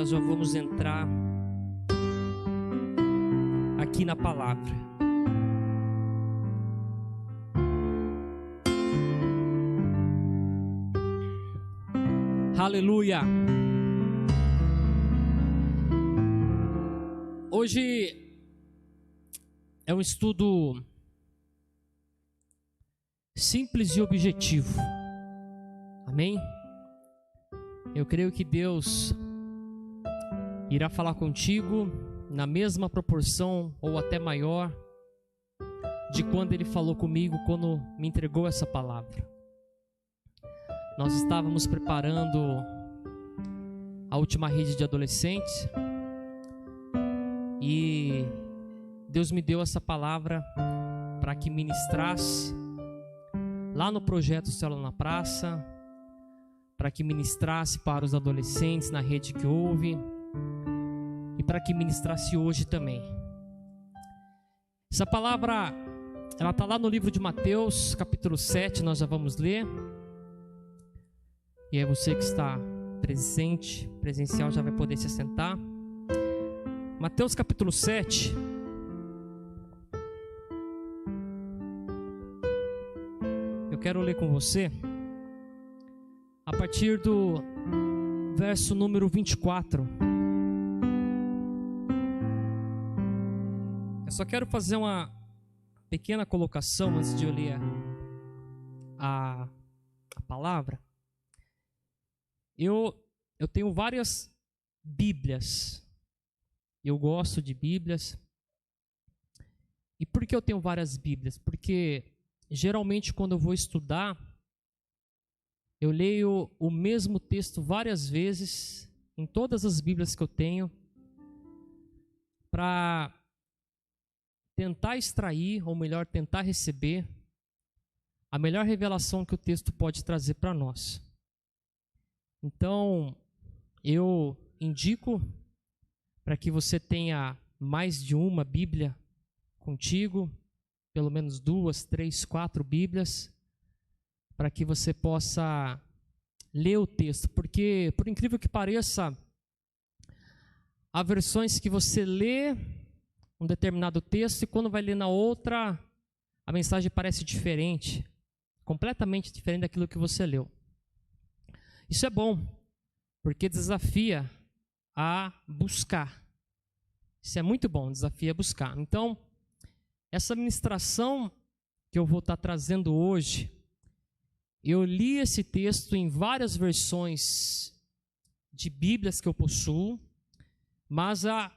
nós já vamos entrar aqui na palavra. Aleluia! Hoje é um estudo simples e objetivo. Amém? Eu creio que Deus irá falar contigo na mesma proporção ou até maior de quando Ele falou comigo quando me entregou essa palavra. Nós estávamos preparando a última rede de adolescentes e Deus me deu essa palavra para que ministrasse lá no projeto Célula na Praça, para que ministrasse para os adolescentes na rede que houve e para que ministrasse hoje também. Essa palavra, ela está lá no livro de Mateus, capítulo 7, nós já vamos ler. E aí você que está presencial, já vai poder se assentar. Mateus capítulo 7. Eu quero ler com você a partir do verso número 24. Eu só quero fazer uma pequena colocação antes de eu ler a palavra. Eu tenho várias Bíblias. Eu gosto de Bíblias. E por que eu tenho várias Bíblias? Porque geralmente quando eu vou estudar, eu leio o mesmo texto várias vezes em todas as Bíblias que eu tenho para tentar extrair, ou melhor, tentar receber a melhor revelação que o texto pode trazer para nós. Então, eu indico para que você tenha mais de uma Bíblia contigo, pelo menos 2, 3, 4 Bíblias, para que você possa ler o texto. Porque, por incrível que pareça, há versões que você lê um determinado texto e quando vai ler na outra, a mensagem parece diferente, completamente diferente daquilo que você leu. Isso é bom, porque desafia a buscar. Isso é muito bom, desafia a buscar. Então, essa ministração que eu vou estar trazendo hoje, eu li esse texto em várias versões de Bíblias que eu possuo, mas a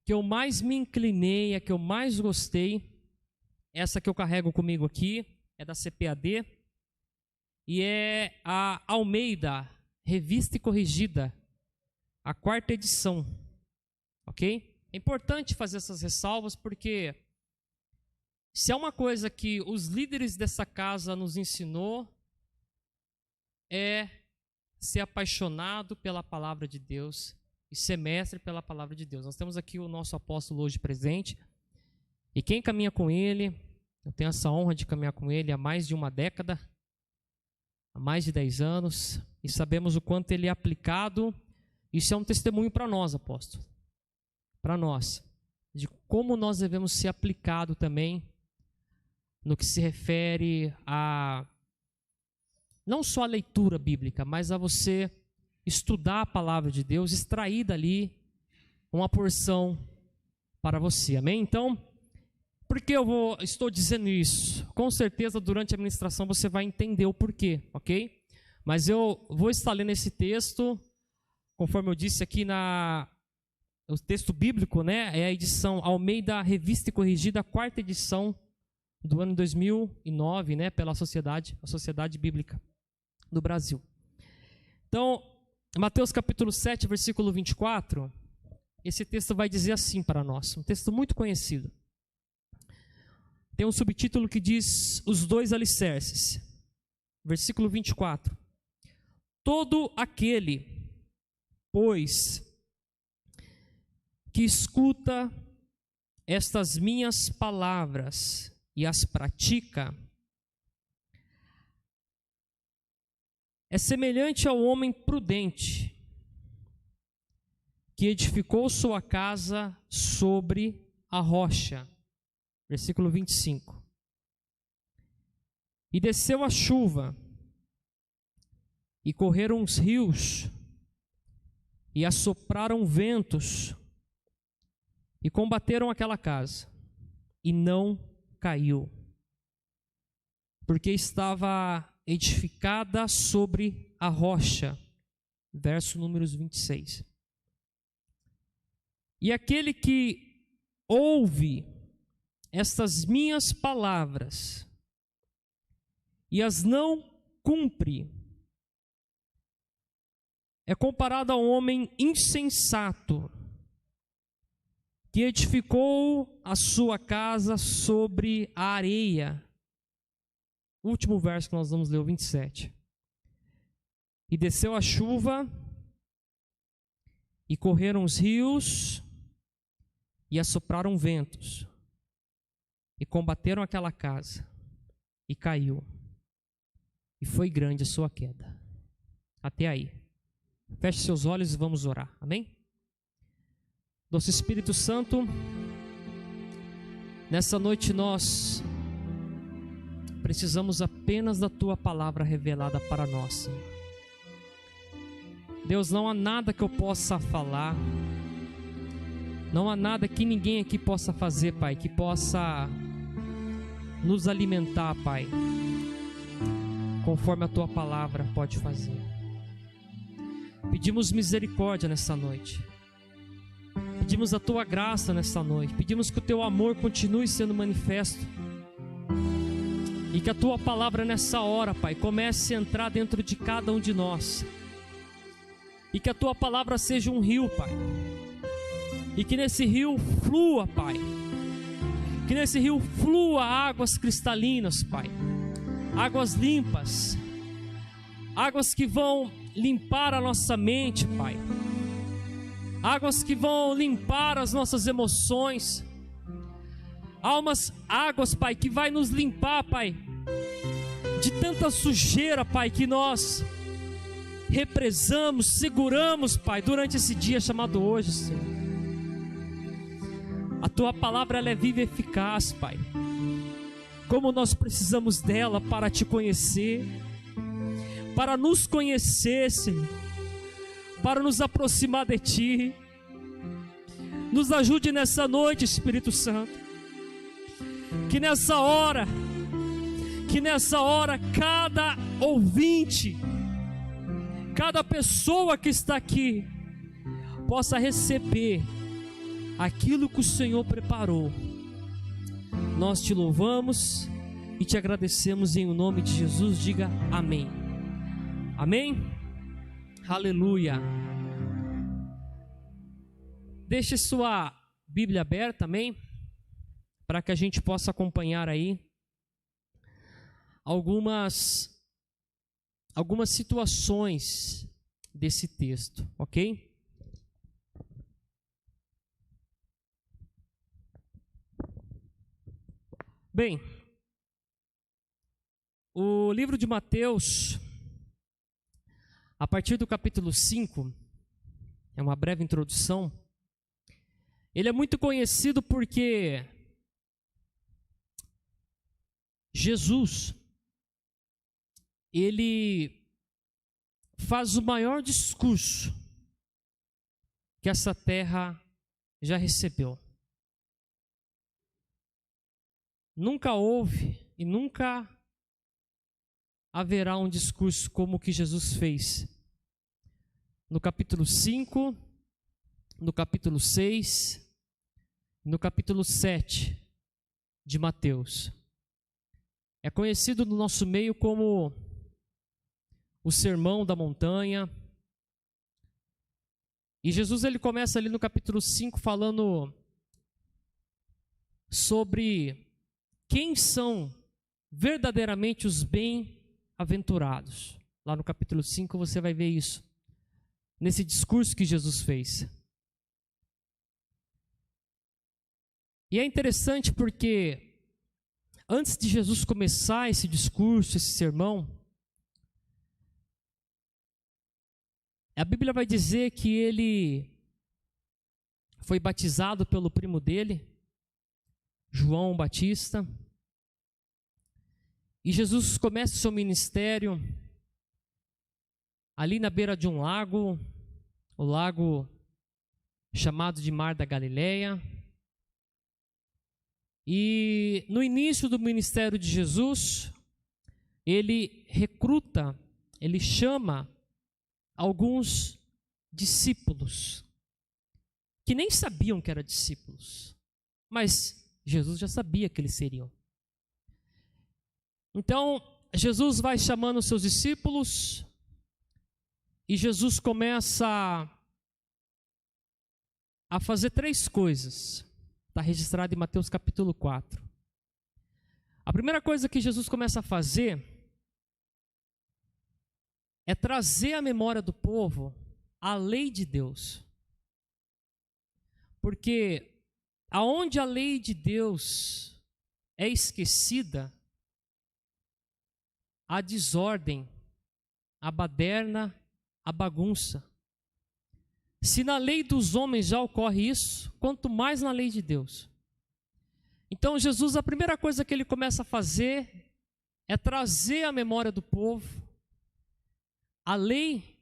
que eu mais me inclinei, a que eu mais gostei, essa que eu carrego comigo aqui, é da CPAD, e é a Almeida, Revista e Corrigida, a 4ª edição, ok? É importante fazer essas ressalvas porque se há uma coisa que os líderes dessa casa nos ensinou é ser apaixonado pela palavra de Deus e ser mestre pela palavra de Deus. Nós temos aqui o nosso apóstolo hoje presente e quem caminha com ele, eu tenho essa honra de caminhar com ele há mais de uma década, há mais de 10 anos, e sabemos o quanto ele é aplicado. Isso é um testemunho para nós, apóstolo, para nós, de como nós devemos ser aplicados também no que se refere a não só a leitura bíblica, mas a você estudar a palavra de Deus, extrair dali uma porção para você, amém? Então, por que estou dizendo isso? Com certeza durante a ministração você vai entender o porquê, ok? Mas eu vou estar lendo esse texto, conforme eu disse aqui o texto bíblico, né? É a edição Almeida, Revista e Corrigida, a 4ª edição do ano 2009, né? Pela a Sociedade Bíblica do Brasil. Então, Mateus capítulo 7, versículo 24, esse texto vai dizer assim para nós, um texto muito conhecido. Tem um subtítulo que diz os 2 alicerces. Versículo 24. Todo aquele, pois, que escuta estas minhas palavras e as pratica, é semelhante ao homem prudente que edificou sua casa sobre a rocha. Versículo 25. E desceu a chuva, e correram os rios, e assopraram ventos, e combateram aquela casa, e não caiu, porque estava edificada sobre a rocha. Verso números 26. E aquele que ouve estas minhas palavras e as não cumpre, é comparado a um homem insensato que edificou a sua casa sobre a areia. O último verso que nós vamos ler, o 27. E desceu a chuva, e correram os rios, e assopraram ventos, e combateram aquela casa, e caiu, e foi grande a sua queda. Até aí. Feche seus olhos e vamos orar. Amém? Doce Espírito Santo, nessa noite nós precisamos apenas da Tua palavra revelada para nós, Senhor. Deus, não há nada que eu possa falar, não há nada que ninguém aqui possa fazer, Pai, que possa nos alimentar, Pai, conforme a Tua palavra pode fazer. Pedimos misericórdia nessa noite, pedimos a Tua graça nessa noite, pedimos que o Teu amor continue sendo manifesto, e que a Tua palavra nessa hora, Pai, comece a entrar dentro de cada um de nós, e que a Tua palavra seja um rio, Pai, e que nesse rio flua, Pai, que nesse rio flua águas cristalinas, Pai, águas limpas, águas que vão limpar a nossa mente, Pai, águas que vão limpar as nossas emoções, águas, Pai, que vai nos limpar, Pai, de tanta sujeira, Pai, que nós represamos, seguramos, Pai, durante esse dia chamado hoje, Senhor. A Tua palavra, ela é viva e eficaz, Pai. Como nós precisamos dela para Te conhecer, para nos conhecer, Senhor, para nos aproximar de Ti. Nos ajude nessa noite, Espírito Santo, que nessa hora, cada ouvinte, cada pessoa que está aqui, possa receber aquilo que o Senhor preparou. Nós Te louvamos e Te agradecemos em nome de Jesus. Diga amém. Amém? Aleluia. Deixe sua Bíblia aberta, amém? Para que a gente possa acompanhar aí algumas situações desse texto, ok? Bem, o livro de Mateus, a partir do capítulo 5, é uma breve introdução, ele é muito conhecido porque Jesus, ele faz o maior discurso que essa terra já recebeu. Nunca houve e nunca haverá um discurso como o que Jesus fez no capítulo 5, no capítulo 6, no capítulo 7 de Mateus. É conhecido no nosso meio como o Sermão da Montanha. E Jesus, ele começa ali no capítulo 5 falando sobre quem são verdadeiramente os bem-aventurados. Lá no capítulo 5 você vai ver isso, nesse discurso que Jesus fez. E é interessante porque antes de Jesus começar esse discurso, esse sermão, a Bíblia vai dizer que ele foi batizado pelo primo dele, João Batista. E Jesus começa o seu ministério ali na beira de um lago, o lago chamado de Mar da Galileia. E no início do ministério de Jesus, ele recruta, ele chama alguns discípulos, que nem sabiam que eram discípulos, mas Jesus já sabia que eles seriam. Então, Jesus vai chamando os seus discípulos, e Jesus começa a fazer 3 coisas. Está registrado em Mateus capítulo 4. A primeira coisa que Jesus começa a fazer é trazer à memória do povo a lei de Deus. Porque aonde a lei de Deus é esquecida, a desordem, a baderna, a bagunça. Se na lei dos homens já ocorre isso, quanto mais na lei de Deus. Então Jesus, a primeira coisa que ele começa a fazer é trazer à memória do povo a lei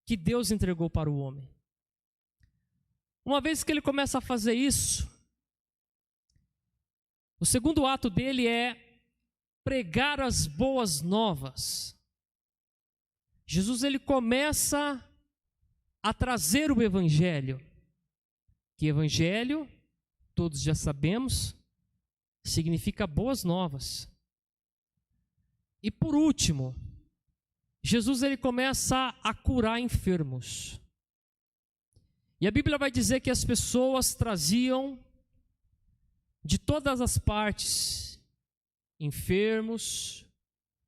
que Deus entregou para o homem. Uma vez que ele começa a fazer isso, o segundo ato dele é pregar as boas novas. Jesus, ele começa a trazer o evangelho. Que evangelho, todos já sabemos, significa boas novas. E por último, Jesus, ele começa a curar enfermos. E a Bíblia vai dizer que as pessoas traziam de todas as partes, enfermos,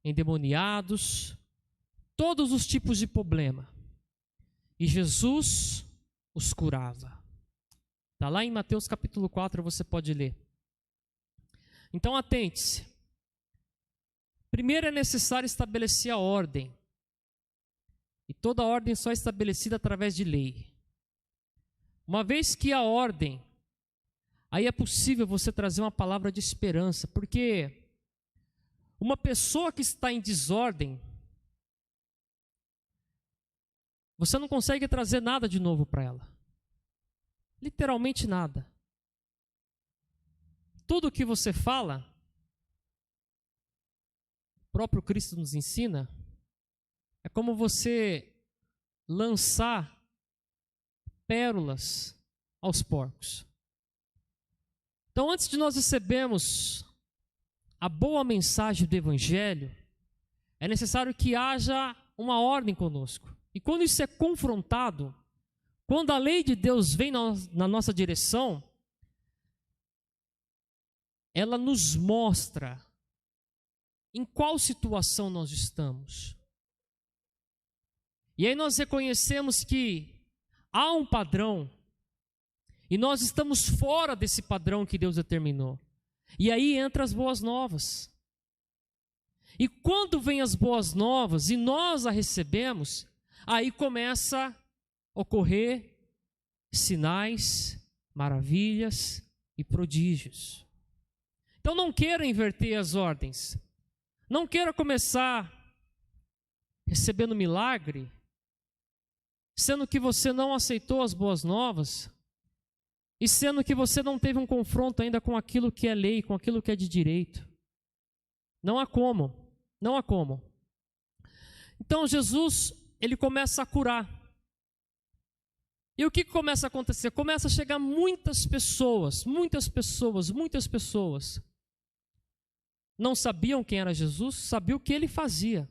endemoniados, todos os tipos de problema. E Jesus os curava. Está lá em Mateus capítulo 4, você pode ler. Então atente-se. Primeiro é necessário estabelecer a ordem. E toda ordem só é estabelecida através de lei. Uma vez que a ordem, aí é possível você trazer uma palavra de esperança, porque uma pessoa que está em desordem, você não consegue trazer nada de novo para ela. Literalmente nada. Tudo o que você fala, o próprio Cristo nos ensina, é como você lançar pérolas aos porcos. Então, antes de nós recebermos a boa mensagem do Evangelho, é necessário que haja uma ordem conosco. E quando isso é confrontado, quando a lei de Deus vem na nossa direção, ela nos mostra em qual situação nós estamos. E aí nós reconhecemos que há um padrão, e nós estamos fora desse padrão que Deus determinou. E aí entra as boas novas. E quando vem as boas novas e nós a recebemos, aí começa a ocorrer sinais, maravilhas e prodígios. Então não queira inverter as ordens. Não queira começar recebendo milagre, sendo que você não aceitou as boas novas, e sendo que você não teve um confronto ainda com aquilo que é lei, com aquilo que é de direito. Não há como, não há como. Então Jesus, ele começa a curar. E o que começa a acontecer? Começa a chegar muitas pessoas. Não sabiam quem era Jesus, sabiam o que ele fazia,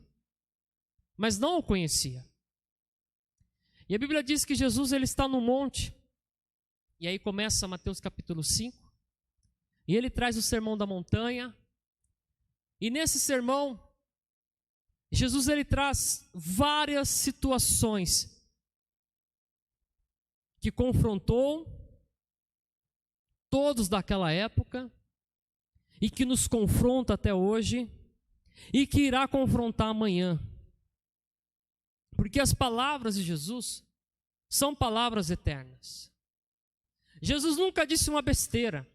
mas não o conhecia. E a Bíblia diz que Jesus, ele está no monte, e aí começa Mateus capítulo 5, e ele traz o sermão da montanha, e nesse sermão, Jesus, ele traz várias situações que confrontou todos daquela época, e que nos confronta até hoje, e que irá confrontar amanhã. Porque as palavras de Jesus são palavras eternas. Jesus nunca disse uma besteira.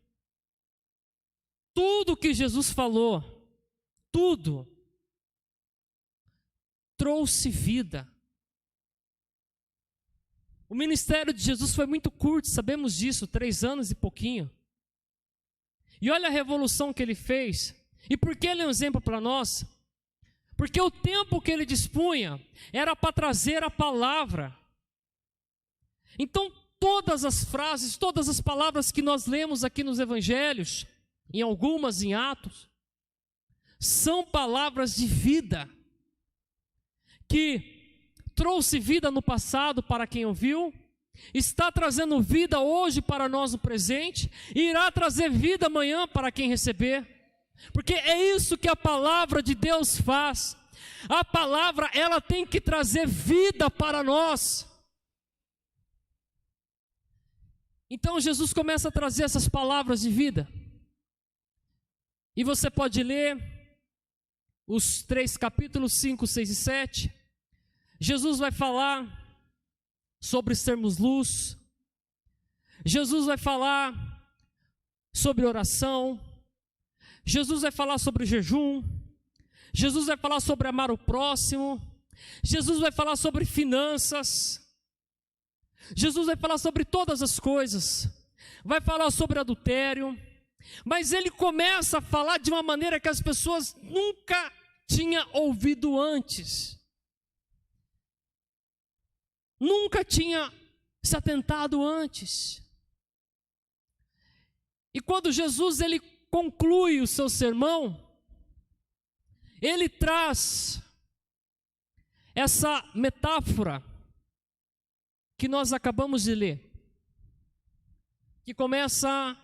Tudo que Jesus falou, tudo, trouxe vida. O ministério de Jesus foi muito curto, sabemos disso, 3 anos e pouquinho. E olha a revolução que ele fez. E por que ele é um exemplo para nós? Porque o tempo que ele dispunha era para trazer a palavra. Então, todas as frases, todas as palavras que nós lemos aqui nos evangelhos, em algumas em Atos, são palavras de vida, que trouxe vida no passado para quem ouviu, está trazendo vida hoje para nós no presente, e irá trazer vida amanhã para quem receber, porque é isso que a palavra de Deus faz. A palavra, ela tem que trazer vida para nós. Então Jesus começa a trazer essas palavras de vida, e você pode ler os 3 capítulos, 5, 6 e 7. Jesus vai falar sobre sermos luz. Jesus vai falar sobre oração. Jesus vai falar sobre jejum. Jesus vai falar sobre amar o próximo. Jesus vai falar sobre finanças. Jesus vai falar sobre todas as coisas. Vai falar sobre adultério. Mas ele começa a falar de uma maneira que as pessoas nunca tinham ouvido antes. Nunca tinha se atentado antes. E quando Jesus ele conclui o seu sermão, ele traz essa metáfora que nós acabamos de ler, que começa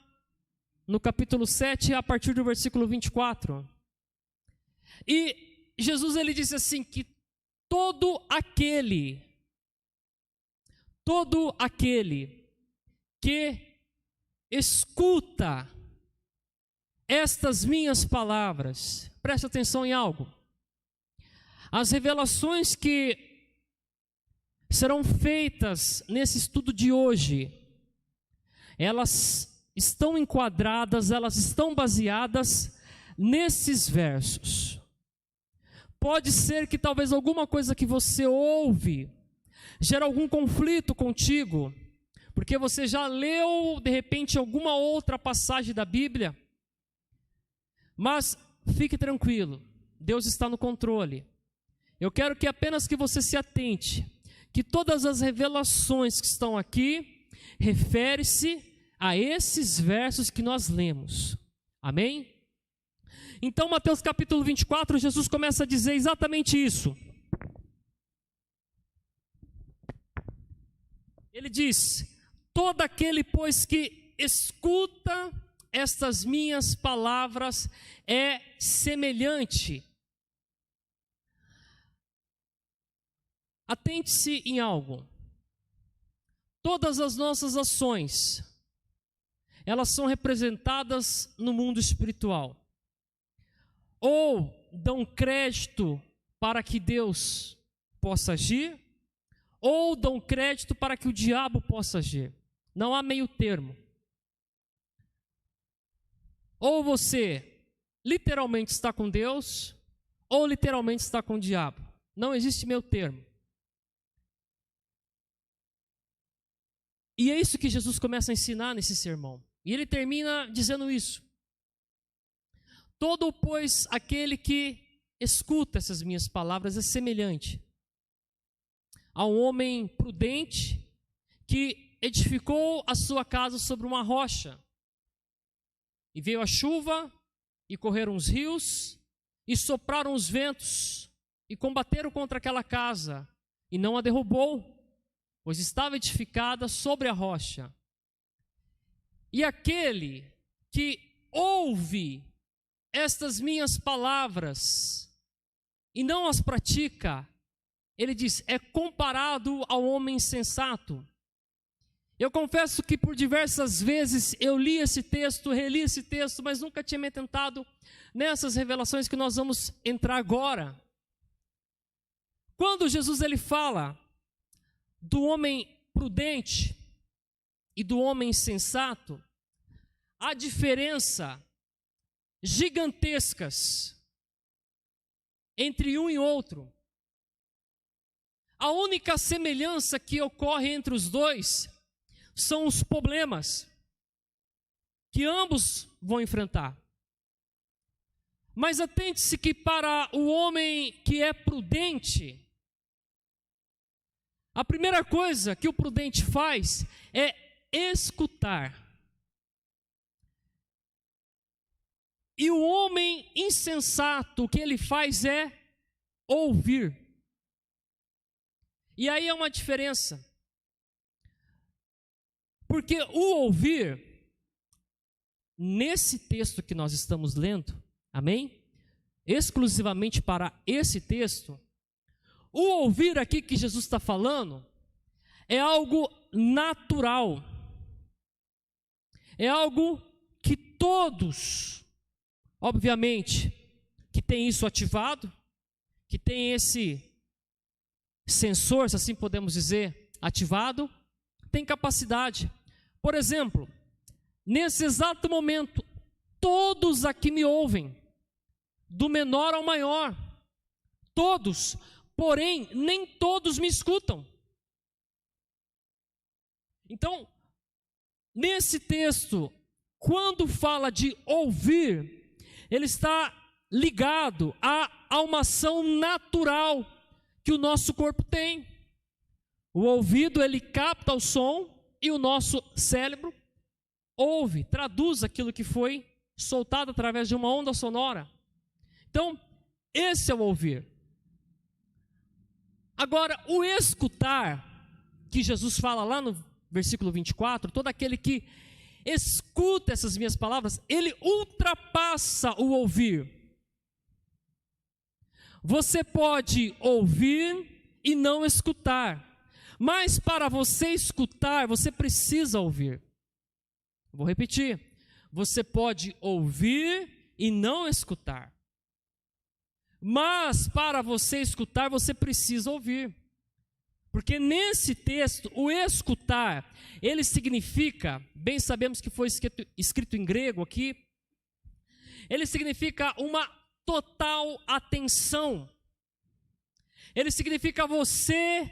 no capítulo 7, a partir do versículo 24. E Jesus ele disse assim, que todo aquele que escuta estas minhas palavras, preste atenção em algo. As revelações que serão feitas nesse estudo de hoje, elas estão enquadradas, elas estão baseadas nesses versos. Pode ser que talvez alguma coisa que você ouve gere algum conflito contigo, porque você já leu de repente alguma outra passagem da Bíblia, mas fique tranquilo, Deus está no controle. Eu quero que apenas que você se atente, que todas as revelações que estão aqui, refere-se a esses versos que nós lemos, amém? Então Mateus capítulo 24, Jesus começa a dizer exatamente isso. Ele diz, todo aquele pois que escuta estas minhas palavras é semelhante. Atente-se em algo. Todas as nossas ações, elas são representadas no mundo espiritual. Ou dão crédito para que Deus possa agir, ou dão crédito para que o diabo possa agir. Não há meio termo. Ou você literalmente está com Deus, ou literalmente está com o diabo. Não existe meio termo. E é isso que Jesus começa a ensinar nesse sermão. E ele termina dizendo isso. Todo, pois, aquele que escuta essas minhas palavras é semelhante a um homem prudente que edificou a sua casa sobre uma rocha. E veio a chuva, e correram os rios, e sopraram os ventos, e combateram contra aquela casa, e não a derrubou, pois estava edificada sobre a rocha. E aquele que ouve estas minhas palavras e não as pratica, ele diz, é comparado ao homem insensato. Eu confesso que por diversas vezes eu li esse texto, reli esse texto, mas nunca tinha me atentado nessas revelações que nós vamos entrar agora. Quando Jesus ele fala do homem prudente, e do homem insensato, há diferença gigantescas entre um e outro. A única semelhança que ocorre entre os dois são os problemas que ambos vão enfrentar. Mas atente-se que para o homem que é prudente, a primeira coisa que o prudente faz é escutar. E o homem insensato, o que ele faz é ouvir. E aí é uma diferença. Porque o ouvir, nesse texto que nós estamos lendo, amém? Exclusivamente para esse texto, o ouvir aqui que Jesus está falando é algo natural. É algo que todos, obviamente, que tem isso ativado, que tem esse sensor, se assim podemos dizer, ativado, tem capacidade. Por exemplo, nesse exato momento, todos aqui me ouvem, do menor ao maior, todos, porém, nem todos me escutam. Então, nesse texto, quando fala de ouvir, ele está ligado a uma ação natural que o nosso corpo tem. O ouvido, ele capta o som e o nosso cérebro ouve, traduz aquilo que foi soltado através de uma onda sonora. Então, esse é o ouvir. Agora, o escutar, que Jesus fala lá no versículo 24, todo aquele que escuta essas minhas palavras, ele ultrapassa o ouvir. Você pode ouvir e não escutar, mas para você escutar, você precisa ouvir. Vou repetir. Você pode ouvir e não escutar, mas para você escutar, você precisa ouvir. Porque nesse texto, o escutar, ele significa, bem sabemos que foi escrito em grego aqui, ele significa uma total atenção. Ele significa você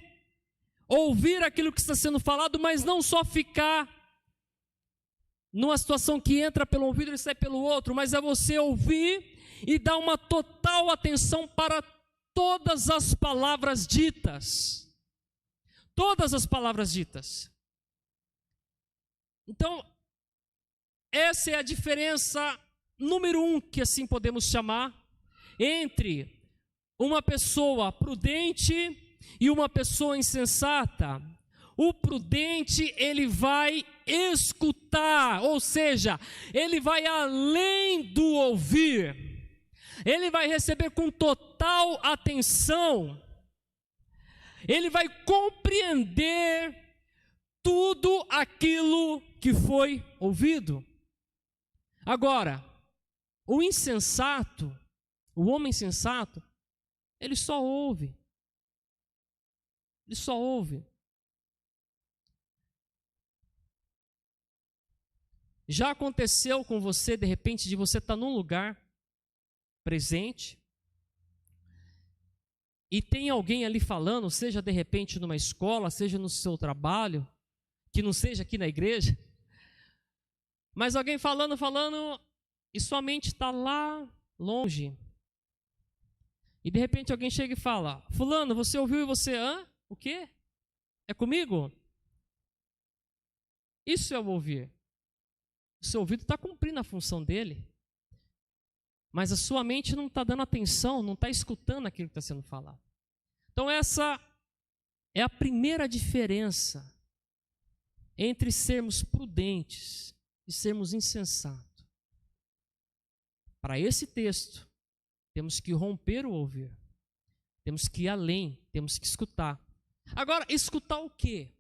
ouvir aquilo que está sendo falado, mas não só ficar numa situação que entra pelo ouvido e sai pelo outro, mas é você ouvir e dar uma total atenção para todas as palavras ditas. Todas as palavras ditas. Então, essa é a diferença número 1, que assim podemos chamar, entre uma pessoa prudente e uma pessoa insensata. O prudente, ele vai escutar, ou seja, ele vai além do ouvir. Ele vai receber com total atenção. Ele vai compreender tudo aquilo que foi ouvido. Agora, o insensato, o homem insensato, ele só ouve. Ele só ouve. Já aconteceu com você, de repente, de você estar num lugar presente e tem alguém ali falando, seja de repente numa escola, seja no seu trabalho, que não seja aqui na igreja, mas alguém falando, e sua mente está lá longe. E de repente alguém chega e fala: fulano, você ouviu e você, o quê? É comigo? Isso é o ouvir. O seu ouvido está cumprindo a função dele, mas a sua mente não está dando atenção, não está escutando aquilo que está sendo falado. Então essa é a primeira diferença entre sermos prudentes e sermos insensatos. Para esse texto, temos que romper o ouvir, temos que ir além, temos que escutar. Agora, escutar o quê?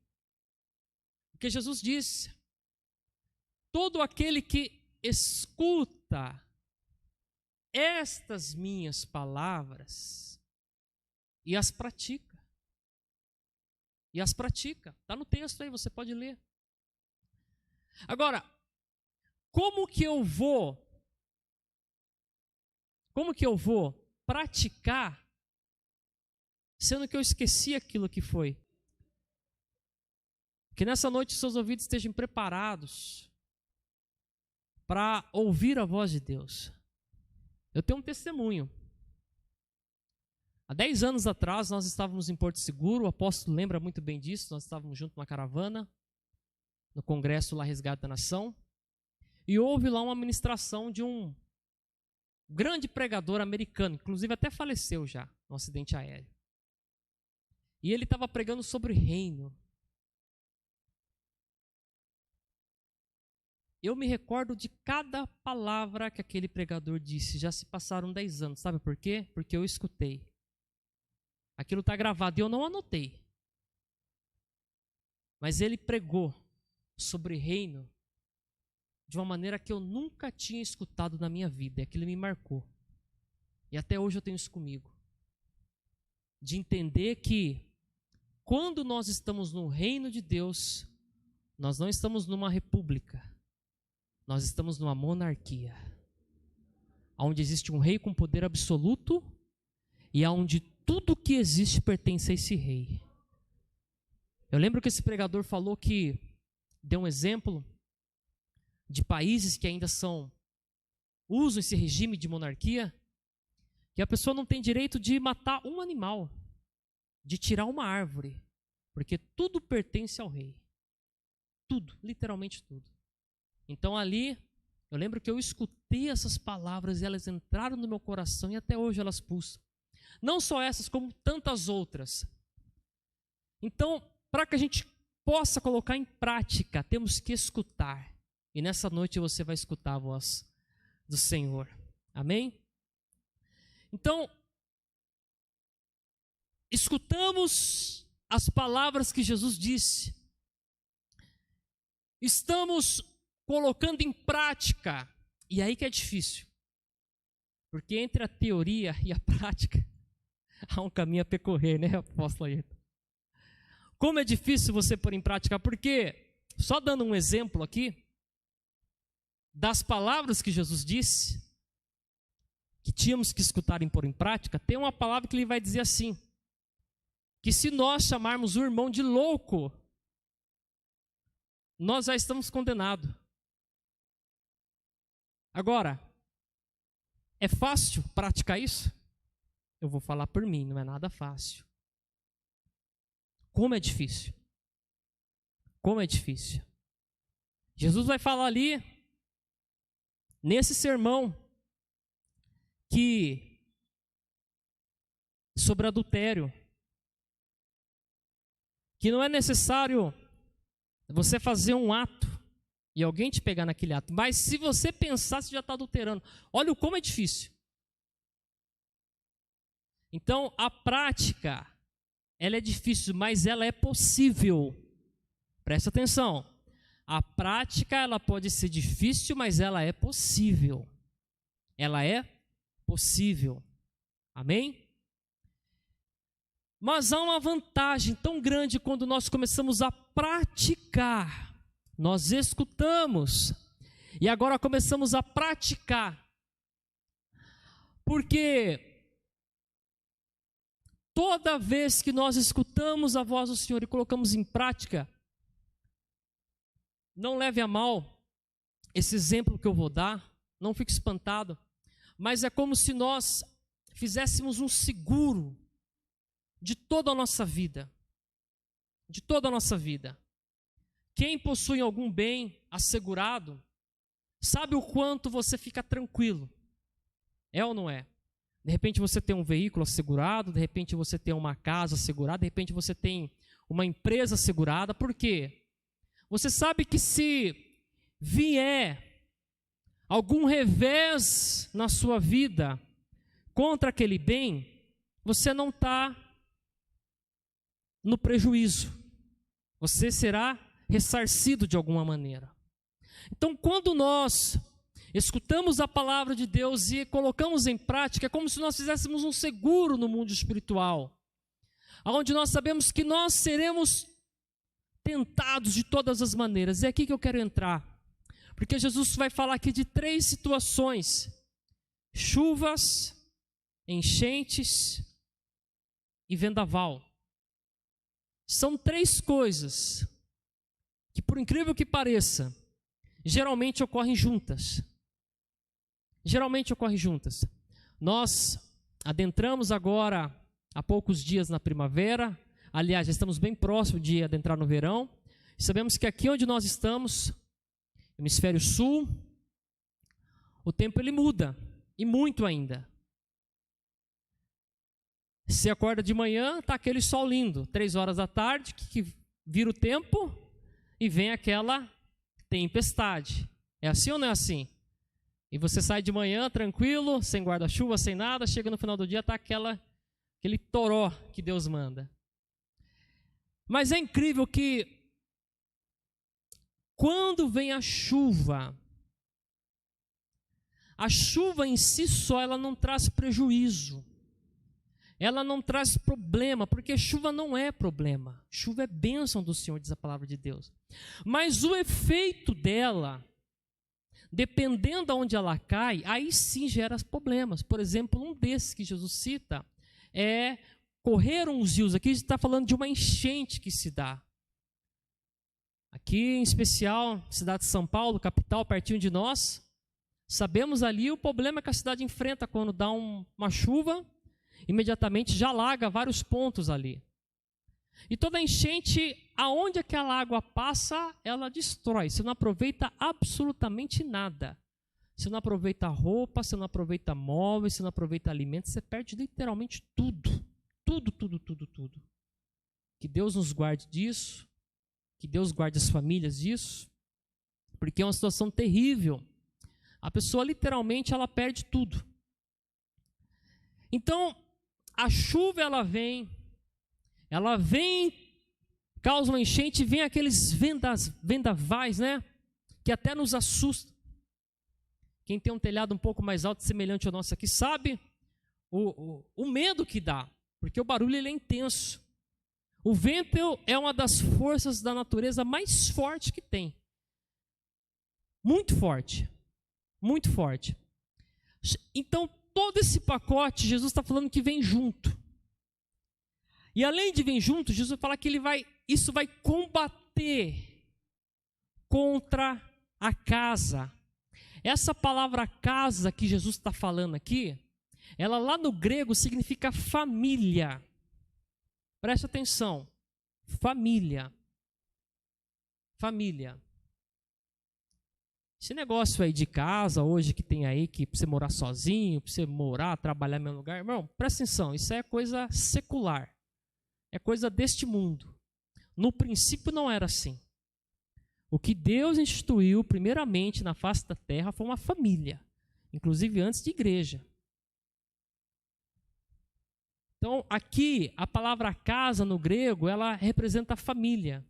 Porque Jesus disse: todo aquele que escuta estas minhas palavras e as pratica. E as pratica. Está no texto aí, você pode ler. Agora, como que eu vou praticar, sendo que eu esqueci aquilo que foi? Que nessa noite seus ouvidos estejam preparados para ouvir a voz de Deus. Eu tenho um testemunho. Há 10 anos atrás, nós estávamos em Porto Seguro, o apóstolo lembra muito bem disso, nós estávamos junto numa caravana, no congresso lá Resgate da Nação, e houve lá uma ministração de um grande pregador americano, inclusive até faleceu já, num acidente aéreo. E ele estava pregando sobre reino. Eu me recordo de cada palavra que aquele pregador disse, já se passaram 10 anos, sabe por quê? Porque eu escutei. Aquilo está gravado e eu não anotei. Mas ele pregou sobre reino de uma maneira que eu nunca tinha escutado na minha vida. E aquilo me marcou. E até hoje eu tenho isso comigo. De entender que quando nós estamos no reino de Deus, nós não estamos numa república. Nós estamos numa monarquia. Onde existe um rei com poder absoluto e onde tudo que existe pertence a esse rei. Eu lembro que esse pregador falou que deu um exemplo de países que ainda usam esse regime de monarquia, que a pessoa não tem direito de matar um animal, de tirar uma árvore, porque tudo pertence ao rei. Tudo, literalmente tudo. Então ali, eu lembro que eu escutei essas palavras e elas entraram no meu coração e até hoje elas pulsam. Não só essas, como tantas outras. Então, para que a gente possa colocar em prática, temos que escutar. E nessa noite você vai escutar a voz do Senhor. Amém? Então, escutamos as palavras que Jesus disse. Estamos colocando em prática. E aí que é difícil. Porque entre a teoria e a prática, há um caminho a percorrer, né, apóstolo Ayrton? Como é difícil você pôr em prática, porque, só dando um exemplo aqui, das palavras que Jesus disse, que tínhamos que escutar e pôr em prática, tem uma palavra que ele vai dizer assim, que se nós chamarmos o irmão de louco, nós já estamos condenados. Agora, é fácil praticar isso? Eu vou falar por mim, não é nada fácil. Como é difícil. Como é difícil. Jesus vai falar ali, nesse sermão, sobre adultério, que não é necessário você fazer um ato e alguém te pegar naquele ato, mas se você pensar, você já está adulterando. Olha como é difícil. Então, a prática, ela é difícil, mas ela é possível. Presta atenção. A prática, ela pode ser difícil, mas ela é possível. Ela é possível. Amém? Mas há uma vantagem tão grande quando nós começamos a praticar. Nós escutamos e agora começamos a praticar. Porque toda vez que nós escutamos a voz do Senhor e colocamos em prática, não leve a mal esse exemplo que eu vou dar, não fique espantado, mas é como se nós fizéssemos um seguro de toda a nossa vida. De toda a nossa vida. Quem possui algum bem assegurado, sabe o quanto você fica tranquilo. É ou não é? De repente você tem um veículo assegurado, de repente você tem uma casa assegurada, de repente você tem uma empresa assegurada. Por quê? Você sabe que se vier algum revés na sua vida contra aquele bem, você não está no prejuízo. Você será ressarcido de alguma maneira. Então, quando nós escutamos a palavra de Deus e colocamos em prática, é como se nós fizéssemos um seguro no mundo espiritual, onde nós sabemos que nós seremos tentados de todas as maneiras. É aqui que eu quero entrar, porque Jesus vai falar aqui de 3 situações: chuvas, enchentes e vendaval. São 3 coisas que, por incrível que pareça, geralmente ocorrem juntas. Geralmente ocorrem juntas. Nós adentramos agora, há poucos dias, na primavera. Aliás, já estamos bem próximo de adentrar no verão. Sabemos que aqui onde nós estamos, hemisfério sul, o tempo ele muda, e muito ainda. Você acorda de manhã, está aquele sol lindo, 3 horas da tarde, que vira o tempo e vem aquela tempestade. É assim ou não é assim? E você sai de manhã tranquilo, sem guarda-chuva, sem nada, chega no final do dia, está aquele toró que Deus manda. Mas é incrível que quando vem a chuva em si só, ela não traz prejuízo. Ela não traz problema, porque chuva não é problema. Chuva é bênção do Senhor, diz a palavra de Deus. Mas o efeito dela, dependendo de onde ela cai, aí sim gera problemas. Por exemplo, um desses que Jesus cita é correram os rios. Aqui está falando de uma enchente que se dá. Aqui, em especial, cidade de São Paulo, capital, pertinho de nós, sabemos ali o problema que a cidade enfrenta quando dá uma chuva, imediatamente já alaga vários pontos ali. E toda enchente, aonde aquela água passa, ela destrói. Você não aproveita absolutamente nada. Você não aproveita roupa, você não aproveita móveis, você não aproveita alimentos, você perde literalmente tudo. Tudo. Que Deus nos guarde disso, que Deus guarde as famílias disso, porque é uma situação terrível. A pessoa literalmente ela perde tudo. Então, a chuva ela vem, causa uma enchente, vem aqueles vendavais, né? Que até nos assusta. Quem tem um telhado um pouco mais alto, semelhante ao nosso aqui, sabe o medo que dá, porque o barulho ele é intenso. O vento é uma das forças da natureza mais forte que tem. Muito forte. Muito forte. Então, todo esse pacote, Jesus está falando que vem junto. E além de vir junto, Jesus fala que isso vai combater contra a casa. Essa palavra casa que Jesus está falando aqui, ela lá no grego significa família. Preste atenção. Família. Família. Esse negócio aí de casa hoje que tem aí, que pra você morar sozinho, pra você morar, trabalhar no mesmo lugar, irmão, presta atenção, isso aí é coisa secular. É coisa deste mundo. No princípio não era assim. O que Deus instituiu primeiramente na face da terra foi uma família, inclusive antes de igreja. Então, aqui, a palavra casa no grego, ela representa a família.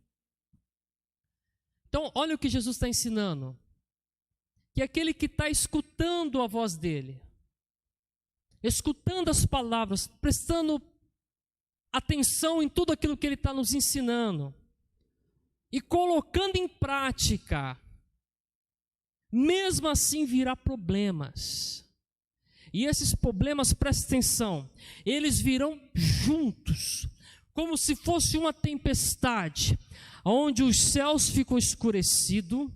Então, olha o que Jesus está ensinando. Que aquele que está escutando a voz dele, escutando as palavras, prestando atenção em tudo aquilo que ele está nos ensinando, e colocando em prática, mesmo assim virá problemas. E esses problemas, presta atenção, eles virão juntos, como se fosse uma tempestade, onde os céus ficam escurecidos,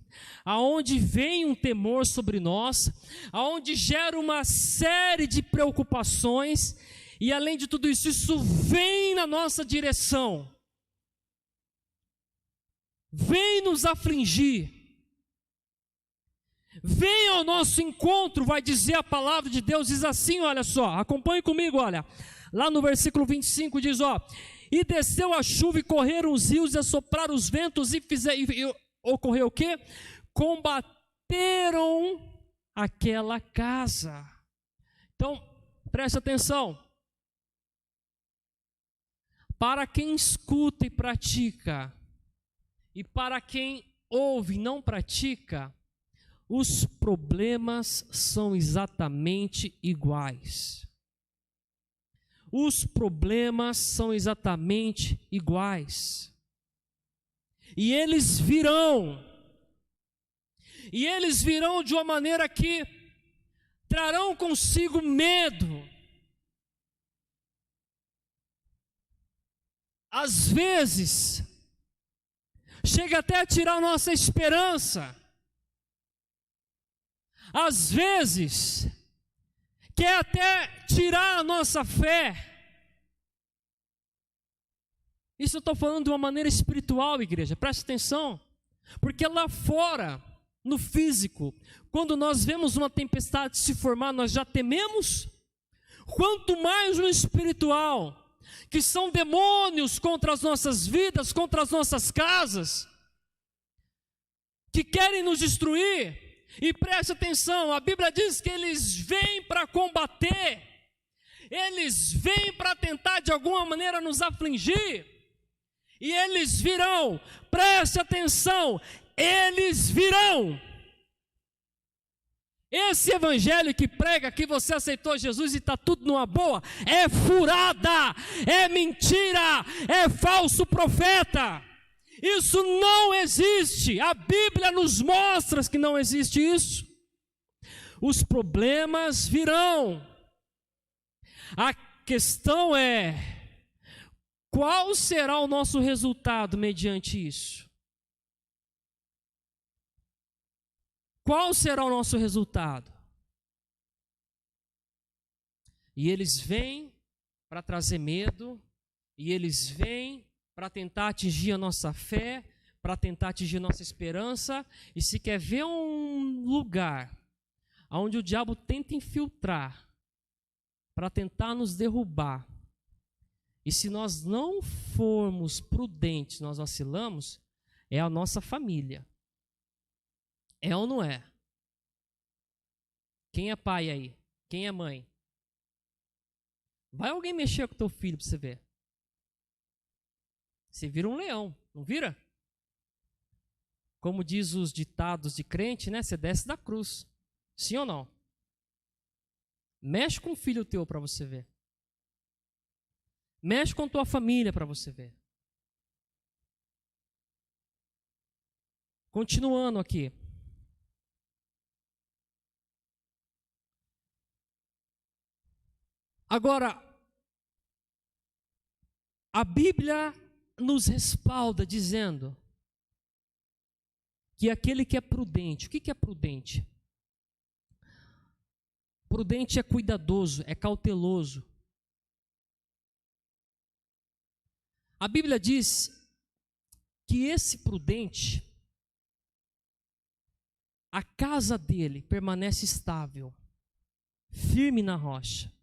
aonde vem um temor sobre nós, aonde gera uma série de preocupações, e além de tudo isso, isso vem na nossa direção, vem nos afligir, vem ao nosso encontro, vai dizer a palavra de Deus, diz assim, olha só, acompanhe comigo, olha, lá no versículo 25 diz, ó, e desceu a chuva e correram os rios e assopraram os ventos e ocorreu o quê? Combateram aquela casa. Então, preste atenção. Para quem escuta e pratica, e para quem ouve e não pratica, os problemas são exatamente iguais. Os problemas são exatamente iguais. E eles virão. E eles virão de uma maneira que trarão consigo medo. Às vezes, chega até a tirar nossa esperança. Às vezes, quer até tirar a nossa fé. Isso eu estou falando de uma maneira espiritual, igreja, preste atenção. Porque lá fora, no físico, quando nós vemos uma tempestade se formar, nós já tememos. Quanto mais no espiritual, que são demônios contra as nossas vidas, contra as nossas casas, que querem nos destruir. E preste atenção, a Bíblia diz que eles vêm para combater, eles vêm para tentar de alguma maneira nos afligir, e eles virão, preste atenção, eles virão. Esse evangelho que prega que você aceitou Jesus e está tudo numa boa, é furada, é mentira, é falso profeta. Isso não existe. A Bíblia nos mostra que não existe isso. Os problemas virão. A questão é: qual será o nosso resultado mediante isso? Qual será o nosso resultado? E eles vêm para trazer medo, e eles vêm para tentar atingir a nossa fé, para tentar atingir a nossa esperança. E se quer ver um lugar onde o diabo tenta infiltrar para tentar nos derrubar, e se nós não formos prudentes, nós vacilamos, é a nossa família. É ou não é? Quem é pai aí? Quem é mãe? Vai alguém mexer com o teu filho para você ver. Você vira um leão, não vira? Como diz os ditados de crente, né? Você desce da cruz. Sim ou não? Mexe com o filho teu para você ver. Mexe com tua família para você ver. Continuando aqui. Agora, a Bíblia nos respalda dizendo que aquele que é prudente, o que é prudente? Prudente é cuidadoso, é cauteloso. A Bíblia diz que esse prudente, a casa dele permanece estável, firme na rocha.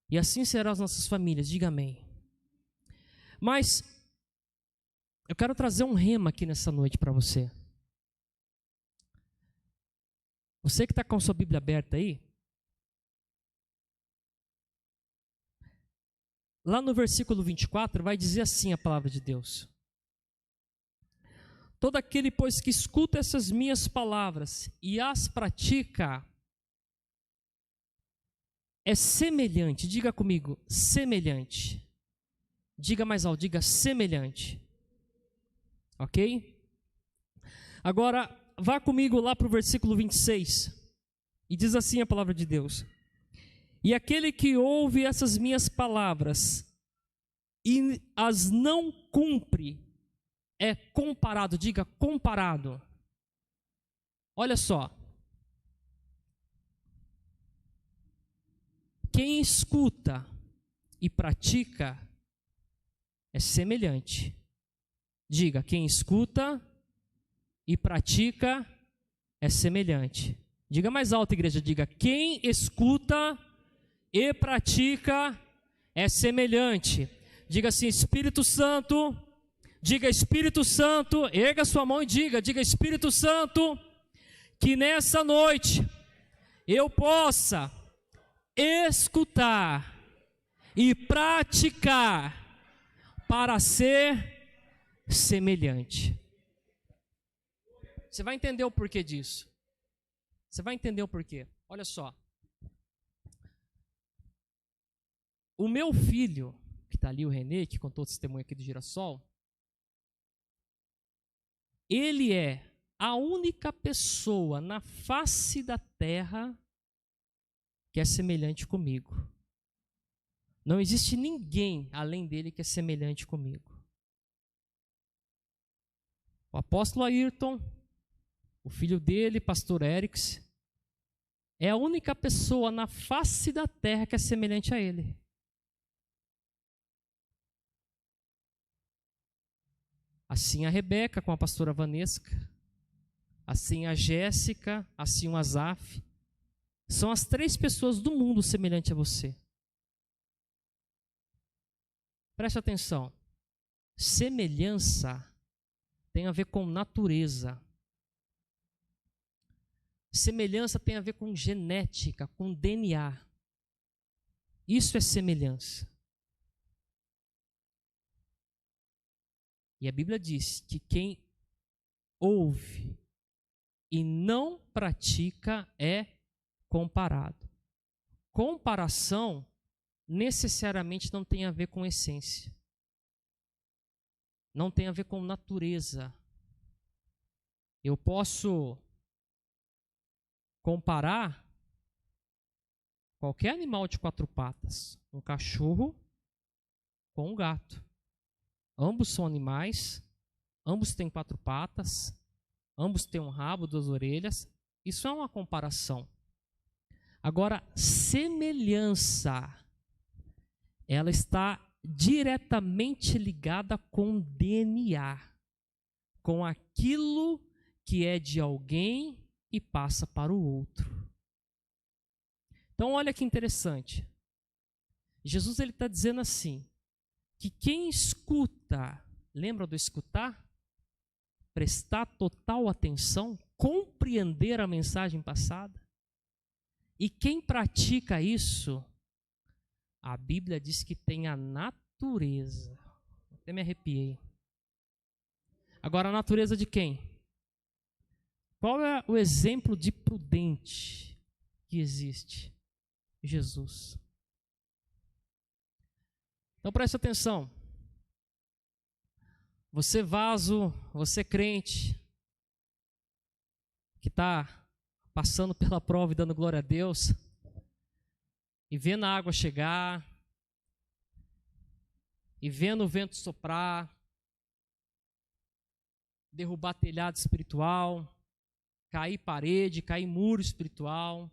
E assim serão as nossas famílias, diga amém. Mas eu quero trazer um rema aqui nessa noite para você. Você que está com a sua Bíblia aberta aí, lá no versículo 24 vai dizer assim a palavra de Deus: todo aquele, pois, que escuta essas minhas palavras e as pratica, é semelhante, diga comigo, semelhante. Diga mais alto, diga semelhante. Ok? Agora, vá comigo lá para o versículo 26. E diz assim a palavra de Deus: e aquele que ouve essas minhas palavras e as não cumpre, é comparado, diga comparado. Olha só. Quem escuta e pratica é semelhante. Diga, quem escuta e pratica é semelhante. Diga mais alto, igreja, diga, quem escuta e pratica é semelhante. Diga assim, Espírito Santo, diga Espírito Santo, erga sua mão e diga Espírito Santo, que nessa noite eu possa escutar e praticar para ser semelhante. Você vai entender o porquê disso. Você vai entender o porquê. Olha só. O meu filho, que está ali, o Renê, que contou o testemunho aqui do Girassol, Ele é a única pessoa na face da terra que é semelhante comigo. Não existe ninguém além dele que é semelhante comigo. O apóstolo Ayrton, o filho dele, pastor Erics, é a única pessoa na face da terra que é semelhante a ele. Assim a Rebeca com a pastora Vanesca, assim a Jéssica, assim o Azaf. São as 3 pessoas do mundo semelhantes a você. Preste atenção. Semelhança tem a ver com natureza. Semelhança tem a ver com genética, com DNA. Isso é semelhança. E a Bíblia diz que quem ouve e não pratica é comparado. Comparação necessariamente não tem a ver com essência. Não tem a ver com natureza. Eu posso comparar qualquer animal de 4 patas, um cachorro com um gato. Ambos são animais, ambos têm 4 patas, ambos têm um rabo, 2 orelhas. Isso é uma comparação. Agora, semelhança, ela está diretamente ligada com DNA, com aquilo que é de alguém e passa para o outro. Então, olha que interessante. Jesus está dizendo assim, que quem escuta, lembra do escutar? Prestar total atenção, compreender a mensagem passada. E quem pratica isso, a Bíblia diz que tem a natureza. Até me arrepiei. Agora, a natureza de quem? Qual é o exemplo de prudente que existe? Jesus. Então preste atenção. Você vaso, você crente, que está passando pela prova e dando glória a Deus, e vendo a água chegar, e vendo o vento soprar, derrubar telhado espiritual, cair parede, cair muro espiritual,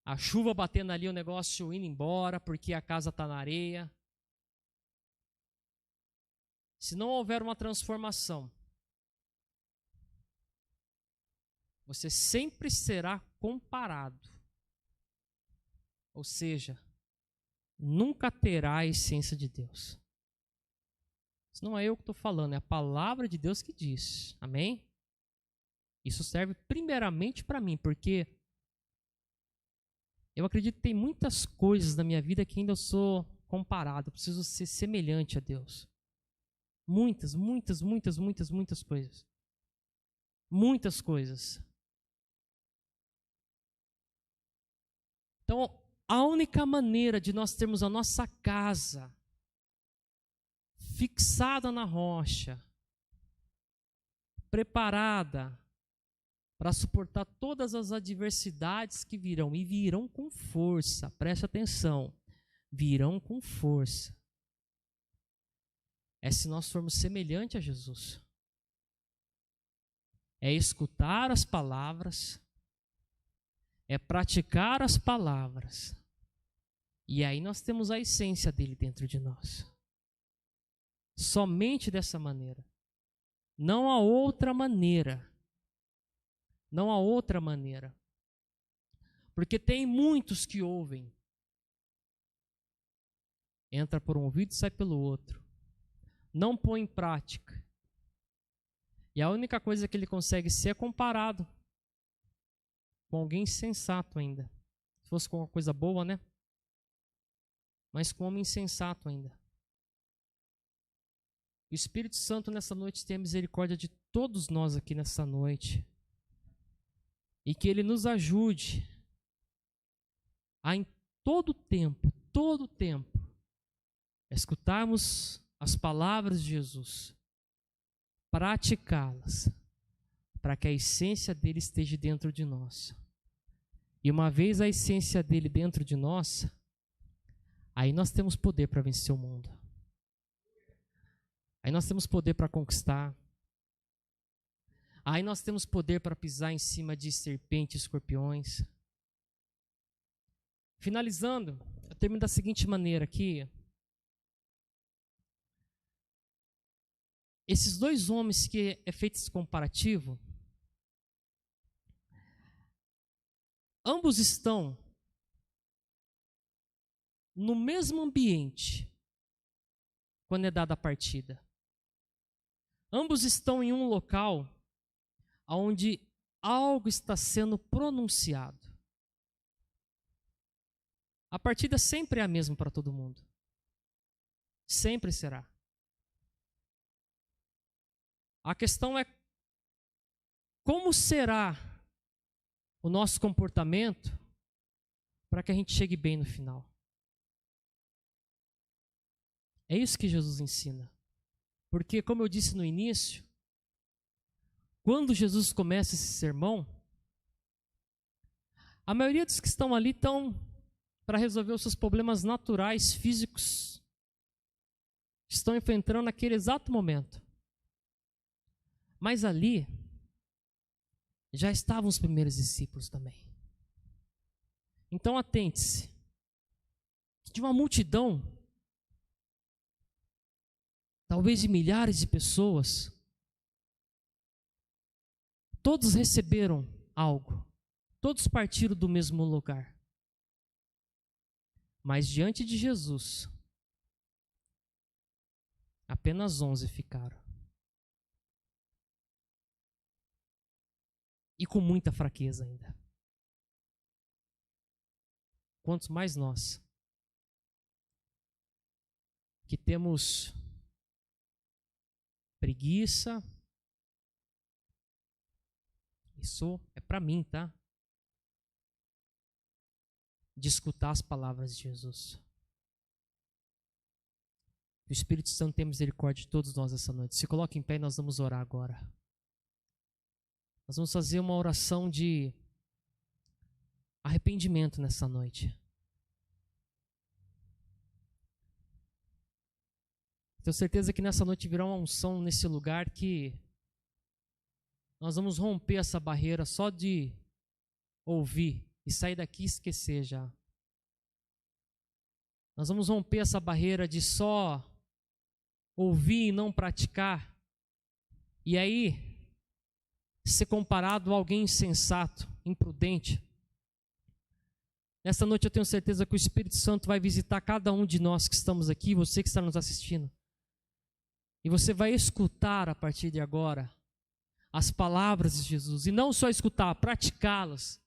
a chuva batendo ali, o negócio indo embora, porque a casa está na areia. Se não houver uma transformação, você sempre será comparado. Ou seja, nunca terá a essência de Deus. Isso não é eu que estou falando, é a palavra de Deus que diz. Amém? Isso serve primeiramente para mim, porque eu acredito que tem muitas coisas na minha vida que ainda eu sou comparado, eu preciso ser semelhante a Deus. Muitas coisas. Muitas coisas. Então, a única maneira de nós termos a nossa casa fixada na rocha, preparada para suportar todas as adversidades que virão, e virão com força, preste atenção, virão com força, é se nós formos semelhantes a Jesus. É escutar as palavras, é praticar as palavras, e aí nós temos a essência dele dentro de nós. Somente dessa maneira. Não há outra maneira. Não há outra maneira. Porque tem muitos que ouvem. Entra por um ouvido e sai pelo outro. Não põe em prática. E a única coisa que ele consegue ser é comparado com alguém sensato ainda. Se fosse com uma coisa boa, né? Mas com um homem insensato ainda. O Espírito Santo nessa noite tenha misericórdia de todos nós aqui nessa noite. E que ele nos ajude a em todo tempo, escutarmos as palavras de Jesus, praticá-las, para que a essência dele esteja dentro de nós. E uma vez a essência dele dentro de nós, aí nós temos poder para vencer o mundo. Aí nós temos poder para conquistar. Aí nós temos poder para pisar em cima de serpentes e escorpiões. Finalizando, eu termino da seguinte maneira aqui. Esses dois homens que é feito esse comparativo, ambos estão no mesmo ambiente quando é dada a partida. Ambos estão em um local onde algo está sendo pronunciado. A partida sempre é a mesma para todo mundo. Sempre será. A questão é como será o nosso comportamento para que a gente chegue bem no final. É isso que Jesus ensina. Porque, como eu disse no início, quando Jesus começa esse sermão, a maioria dos que estão ali estão para resolver os seus problemas naturais, físicos, estão enfrentando naquele exato momento. Mas ali já estavam os primeiros discípulos também. Então atente-se, de uma multidão, talvez de milhares de pessoas, todos receberam algo, todos partiram do mesmo lugar. Mas diante de Jesus, apenas 11 ficaram. E com muita fraqueza ainda. Quantos mais nós, que temos preguiça, isso é para mim, tá? De escutar as palavras de Jesus. O Espírito Santo tem misericórdia de todos nós essa noite. Se coloque em pé e nós vamos orar agora. Nós vamos fazer uma oração de arrependimento nessa noite. Tenho certeza que nessa noite virá uma unção nesse lugar que nós vamos romper essa barreira só de ouvir e sair daqui e esquecer já. Nós vamos romper essa barreira de só ouvir e não praticar. E aí ser comparado a alguém insensato, imprudente. Nessa noite eu tenho certeza que o Espírito Santo vai visitar cada um de nós que estamos aqui, você que está nos assistindo. E você vai escutar a partir de agora as palavras de Jesus. E não só escutar, praticá-las.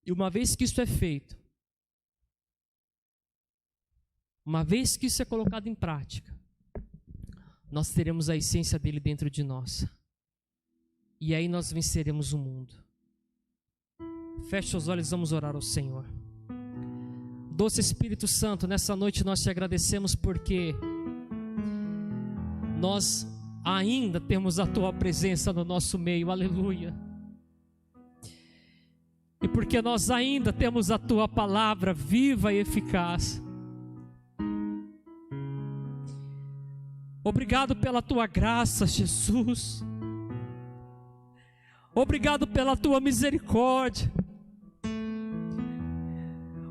E uma vez que isso é feito, uma vez que isso é colocado em prática, nós teremos a essência dele dentro de nós. E aí nós venceremos o mundo. Feche os olhos e vamos orar ao Senhor. Doce Espírito Santo, nessa noite nós te agradecemos porque nós ainda temos a tua presença no nosso meio, aleluia. E porque nós ainda temos a tua palavra viva e eficaz. Obrigado pela tua graça, Jesus. Obrigado pela tua misericórdia.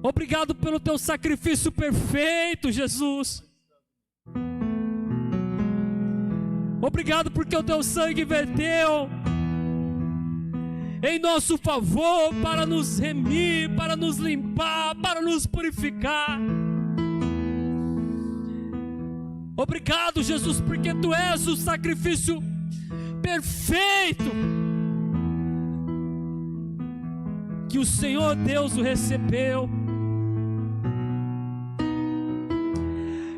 Obrigado pelo teu sacrifício perfeito, Jesus. Obrigado porque o teu sangue verteu em nosso favor para nos remir, para nos limpar, para nos purificar. Obrigado, Jesus, porque tu és o sacrifício perfeito que o Senhor Deus o recebeu.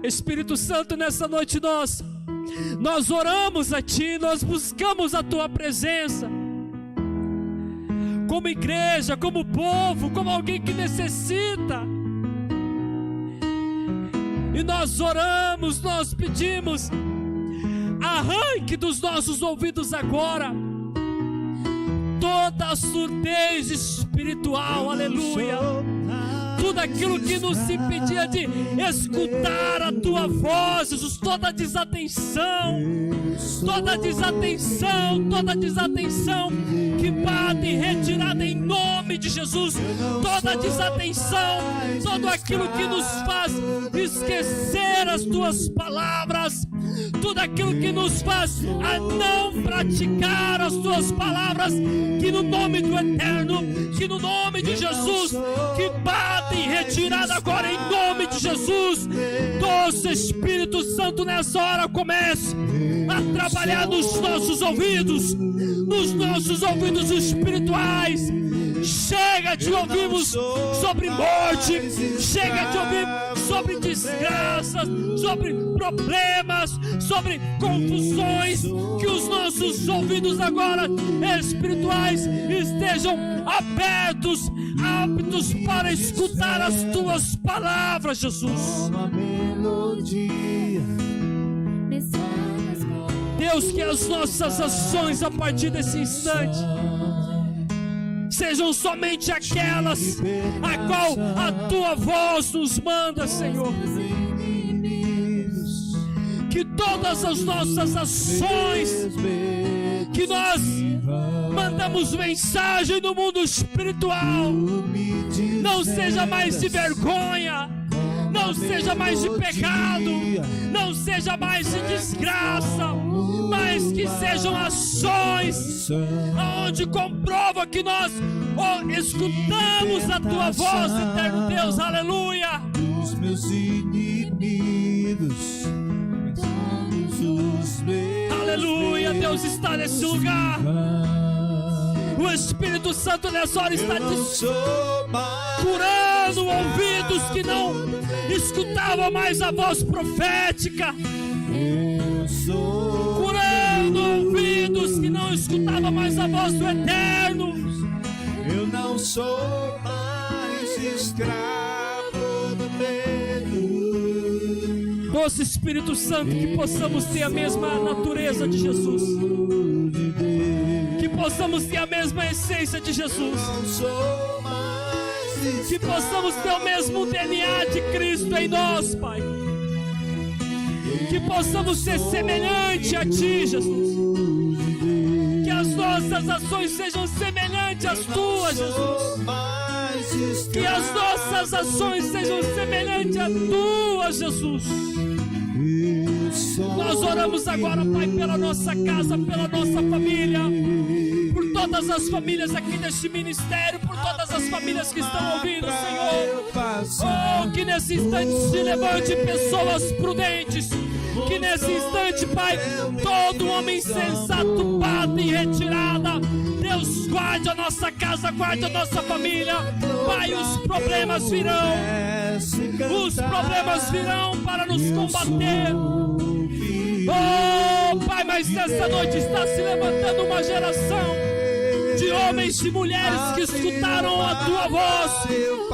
Espírito Santo, nessa noite nós oramos a Ti, nós buscamos a Tua presença, como igreja, como povo, como alguém que necessita. E nós oramos, nós pedimos, arranque dos nossos ouvidos agora toda a surdez espiritual, aleluia. Tudo aquilo que nos impedia de escutar a tua voz, Jesus, toda desatenção, que bate em retirada em nome de Jesus, toda desatenção, tudo aquilo que nos faz esquecer as tuas palavras, tudo aquilo que nos faz a não praticar as tuas palavras, que no nome do Eterno, que no nome de Jesus, que bate em retirada agora em nome de Jesus. Doce Espírito Santo, nessa hora comece a trabalhar nos nossos ouvidos espirituais. Chega de ouvirmos sobre morte, chega de ouvir sobre desgraças, sobre problemas, sobre confusões. Que os nossos ouvidos agora espirituais estejam abertos, aptos para escutar as tuas palavras, Jesus. Deus, que as nossas ações a partir desse instante sejam somente aquelas a qual a tua voz nos manda, Senhor. Que todas as nossas ações, que nós mandamos mensagem no mundo espiritual, não seja mais de vergonha, não seja mais de pecado, não seja mais de desgraça, mas que sejam ações onde comprova que nós escutamos a tua voz, eterno Deus, aleluia. Os meus inimigos, aleluia. Deus está nesse lugar. O Espírito Santo nessa hora está curando ouvidos que não escutavam mais a voz profética, curando ouvidos que não escutavam mais a voz do Eterno. Eu não sou mais escravo do medo. Doce Espírito Santo, que possamos ter a mesma natureza de Jesus, que possamos ter a mesma essência de Jesus, que possamos ter o mesmo DNA de Cristo em nós, Pai, que possamos ser semelhante a Ti, Jesus, que as nossas ações sejam semelhantes às Tuas, Jesus, que as nossas ações sejam semelhantes à Tua, Jesus. Nós oramos agora, Pai, pela nossa casa, pela nossa família, por todas as famílias aqui deste ministério, por todas as famílias que estão ouvindo, Senhor. Oh, que nesse instante se levante pessoas prudentes, que nesse instante, Pai, todo homem sensato bate em retirada. Deus, guarde a nossa casa, guarde a nossa família. Pai, os problemas virão para nos combater. Oh, Pai, mas nessa noite está se levantando uma geração de homens e mulheres que escutaram a Tua voz,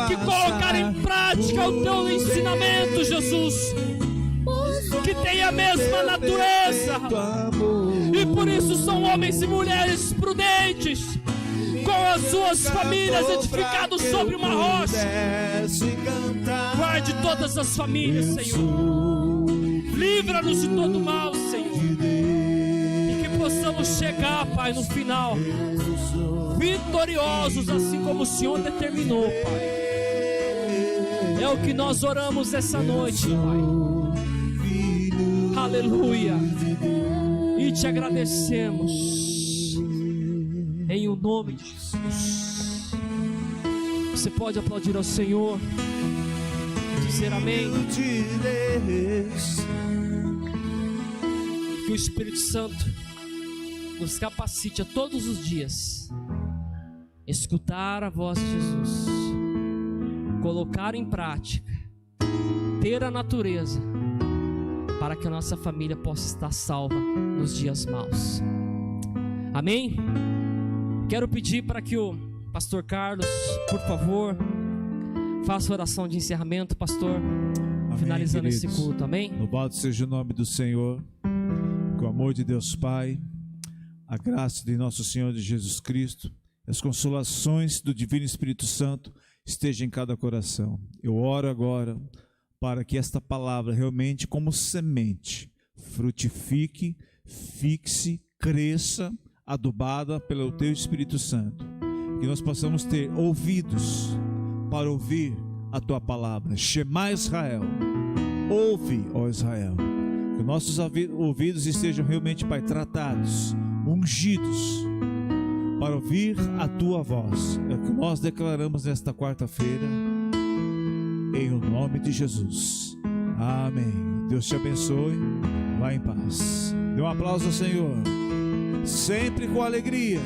que colocaram em prática o Teu ensinamento, Jesus, que tem a mesma natureza, e por isso são homens e mulheres prudentes, com as suas famílias edificados sobre uma rocha. Guarde todas as famílias, Senhor, livra-nos de todo mal, Senhor, e que possamos chegar, Pai, no final vitoriosos, assim como o Senhor determinou, Pai. É o que nós oramos essa noite, Pai. Aleluia. E te agradecemos em o nome de Jesus. Você pode aplaudir ao Senhor, dizer amém. Que o Espírito Santo nos capacite a todos os dias escutar a voz de Jesus, colocar em prática, ter a natureza, para que a nossa família possa estar salva nos dias maus. Amém? Quero pedir para que o pastor Carlos, por favor, faça a oração de encerramento, pastor, amém, finalizando queridos, esse culto. Amém? Louvado seja o nome do Senhor. o amor de Deus Pai, a graça de nosso Senhor Jesus Cristo, as consolações do Divino Espírito Santo estejam em cada coração. Eu oro agora para que esta palavra realmente, como semente, frutifique, fixe, cresça, adubada pelo Teu Espírito Santo. Que nós possamos ter ouvidos para ouvir a Tua palavra. Shema Israel, ouve, ó Israel. Que nossos ouvidos estejam realmente, Pai, tratados, ungidos, para ouvir a Tua voz. É o que nós declaramos nesta quarta-feira, em o nome de Jesus. Amém. Deus te abençoe. Vá em paz. Dê um aplauso ao Senhor. Sempre com alegria.